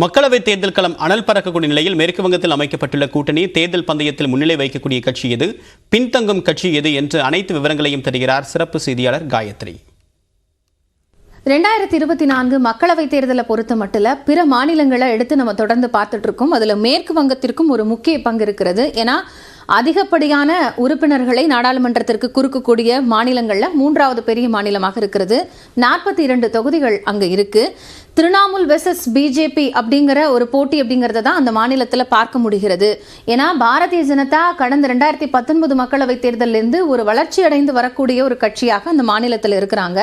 மக்களவைத் தேர்தல் களம் அனல் பறக்கக்கூடிய நிலையில் மேற்கு வங்கத்தில் அமைக்கப்பட்டுள்ள கூட்டணி தேர்தல் பந்தயத்தில் முன்னிலை வைக்கக்கூடிய கட்சி எது, பின்தங்கும் கட்சி எது என்று அனைத்து விவரங்களையும் தருகிறார் சிறப்பு செய்தியாளர் காயத்ரி. 2024 மக்களவைத் தேர்தலை பொறுத்த மட்டும் பிற மாநிலங்களை எடுத்து நம்ம தொடர்ந்து பார்த்துட்டு இருக்கோம். அதுல மேற்கு வங்கத்திற்கும் ஒரு முக்கிய பங்கு இருக்கிறது. ஏன்னா அதிகப்படியான உறுப்பினர்களை நாடாளுமன்றத்திற்கு குறுக்கக்கூடிய மாநிலங்கள்ல 3வது பெரிய மாநிலமாக இருக்கிறது. 42 தொகுதிகள் அங்க இருக்கு. திரிணாமுல் வெர்சஸ் பிஜேபி அப்படிங்கிற ஒரு போட்டி அப்படிங்கறத தான் அந்த மாநிலத்துல பார்க்க முடிகிறது. ஏன்னா பாரதிய ஜனதா கடந்த 2019 மக்களவைத் தேர்தலில் இருந்து ஒரு வளர்ச்சி அடைந்து வரக்கூடிய ஒரு கட்சியாக அந்த மாநிலத்தில் இருக்கிறாங்க.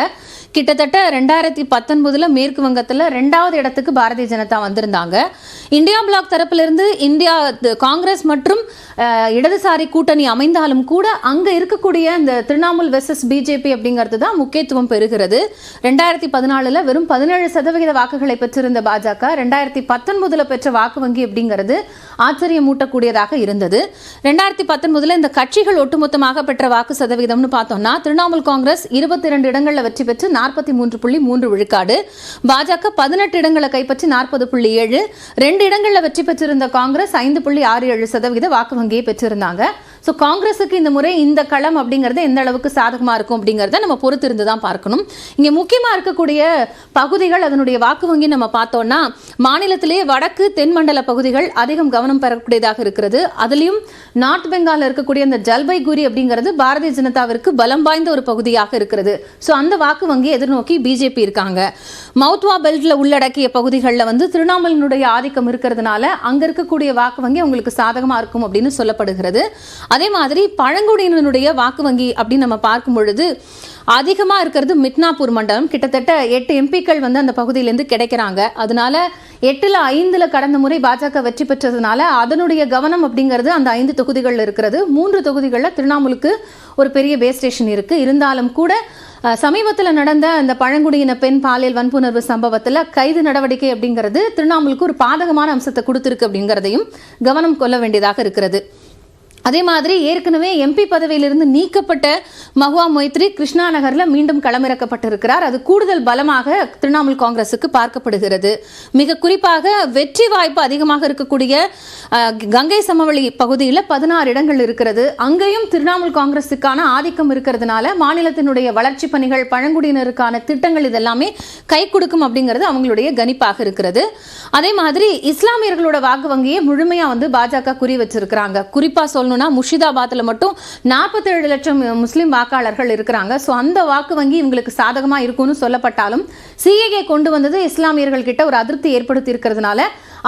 கிட்டத்தட்ட 2019 மேற்கு வங்கத்துல 2வது இடத்துக்கு பாரதிய ஜனதா வந்திருந்தாங்க. இந்தியா பிளாக் தரப்பிலிருந்து இந்தியா காங்கிரஸ் மற்றும் இடதுசாரி கூட்டணி அமைந்தாலும் கூட அங்க இருக்கக்கூடிய இந்த திரிணாமுல் வெர்சஸ் பிஜேபி அப்படிங்கிறது தான் முக்கியத்துவம் பெறுகிறது. 2014 வெறும் 17% வாக்குகளை பெற்றிருந்த பாஜக 2019 பெற்ற வாக்கு வங்கி அப்படிங்கிறது ஆச்சரியமூட்டக்கூடியதாக இருந்தது. 2019 இந்த கட்சிகள் ஒட்டுமொத்தமாக பெற்ற வாக்கு சதவீதம்னு பார்த்தோம்னா திரிணாமுல் காங்கிரஸ் 22 இடங்களில் வெற்றி பெற்று 43.3 விழுக்காடு, பாஜக 18 இடங்களை கைப்பற்றி 40.7, 2 இடங்களில் வெற்றி பெற்றிருந்த காங்கிரஸ் 5.67% வாக்கு வங்கியை பெற்றிருந்தாங்க. ஸோ காங்கிரஸுக்கு இந்த முறை இந்த களம் அப்படிங்கிறது எந்த அளவுக்கு சாதகமாக இருக்கும் அப்படிங்கிறத நம்ம பொறுத்திருந்து தான் பார்க்கணும். இங்கே முக்கியமாக இருக்கக்கூடிய பகுதிகள் அதனுடைய வாக்கு வங்கி நம்ம பார்த்தோம்னா மாநிலத்திலேயே வடக்கு தென்மண்டல பகுதிகள் அதிகம் கவனம் பெறக்கூடியதாக இருக்கிறது. அதுலேயும் நார்த் பெங்காலில் இருக்கக்கூடிய இந்த ஜல்பைகுரி அப்படிங்கிறது பாரதிய ஜனதாவிற்கு பலம் வாய்ந்த ஒரு பகுதியாக இருக்கிறது. ஸோ அந்த வாக்கு வங்கி எதிர்நோக்கி பிஜேபி இருக்காங்க. மவுத்வா பெல்ட்ல உள்ளடக்கிய பகுதிகளில் வந்து திரிணாமுலினுடைய ஆதிக்கம் இருக்கிறதுனால அங்க இருக்கக்கூடிய வாக்கு வங்கி அவங்களுக்கு சாதகமாக இருக்கும் அப்படின்னு சொல்லப்படுகிறது. அதே மாதிரி பழங்குடியினருடைய வாக்கு வங்கி அப்படின்னு நம்ம பார்க்கும் பொழுது அதிகமாக இருக்கிறது மிட்னாப்பூர் மண்டலம். கிட்டத்தட்ட 8 எம்பிக்கள் வந்து அந்த பகுதியிலேருந்து கிடைக்கிறாங்க. அதனால 8ல் 5ல் கடந்த முறை பாஜக வெற்றி பெற்றதுனால அதனுடைய கவனம் அப்படிங்கிறது அந்த 5 தொகுதிகளில் இருக்கிறது. 3 தொகுதிகளில் திரிணாமுலுக்கு ஒரு பெரிய பேஸ் ஸ்டேஷன் இருக்கு. இருந்தாலும் கூட சமீபத்தில் நடந்த அந்த பழங்குடியின பெண் பாலியல் வன்புணர்வு சம்பவத்தில் கைது நடவடிக்கை அப்படிங்கிறது திரிணாமுலுக்கு ஒரு பாதகமான அம்சத்தை கொடுத்திருக்கு அப்படிங்கிறதையும் கவனம் கொள்ள வேண்டியதாக இருக்கிறது. அதே மாதிரி ஏற்கனவே எம்பி பதவியிலிருந்து நீக்கப்பட்ட மஹுவா மொய்த்ரி கிருஷ்ணா நகர்ல மீண்டும் களமிறக்கப்பட்டிருக்கிறார். அது கூடுதல் பலமாக திரிணாமுல் காங்கிரசுக்கு பார்க்கப்படுகிறது. மிக குறிப்பாக வெற்றி வாய்ப்பு அதிகமாக இருக்கக்கூடிய கங்கை சமவெளி பகுதியில் 16 இடங்கள் இருக்கிறது. அங்கேயும் திரிணாமுல் காங்கிரசுக்கான ஆதிக்கம் இருக்கிறதுனால மாநிலத்தினுடைய வளர்ச்சி பணிகள், பழங்குடியினருக்கான திட்டங்கள் இதெல்லாமே கை கொடுக்கும் அப்படிங்கிறது அவங்களுடைய கணிப்பாக இருக்கிறது. அதே மாதிரி இஸ்லாமியர்களோட வாக்கு வங்கியை முழுமையா வந்து பாஜக குறி வச்சிருக்கிறாங்க. குறிப்பா சொல்லணும், முர்ஷிதாபாத்ல மட்டும் 47 லட்சம் முஸ்லிம் வாக்காளர்கள் இருக்கிறாங்க. சோ அந்த வாக்கு வங்கி இவங்களுக்கு சாதகமா இருக்கும்னு சொல்லப்பட்டாலும் சிஏஏ கொண்டு வந்தது இஸ்லாமியர்கள் கிட்ட ஒரு அதிருப்தி ஏற்படுத்தி இருக்கிறதுனால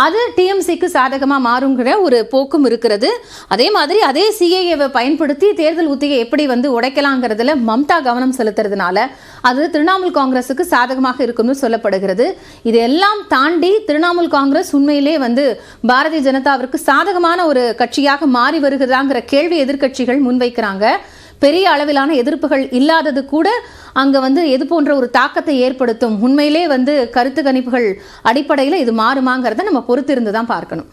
அது டிஎம்சிக்கு சாதகமா மாறுங்கிற ஒரு போக்கும் இருக்கிறது. அதே மாதிரி அதே சிஏஏவை பயன்படுத்தி தேர்தல் உத்தியை எப்படி வந்து உடைக்கலாங்கிறதுல மம்தா கவனம் செலுத்துறதுனால அது திரிணாமுல் காங்கிரசுக்கு சாதகமாக இருக்கும்னு சொல்லப்படுகிறது. இதெல்லாம் தாண்டி திரிணாமுல் காங்கிரஸ் உண்மையிலே வந்து பாரதிய ஜனதாவிற்கு சாதகமான ஒரு கட்சியாக மாறி வருகிறதாங்கிற கேள்வி எதிர்க்கட்சிகள் முன்வைக்கிறாங்க. பெரிய அளவிலான எதிர்ப்புகள் இல்லாதது கூட அங்க வந்து எது போன்ற ஒரு தாக்கத்தை ஏற்படுத்தும். உண்மையிலே வந்து கருத்து கணிப்புகள் அடிப்படையில் இது மாறுமாங்கிறத நம்ம பொறுத்திருந்து தான் பார்க்கணும்.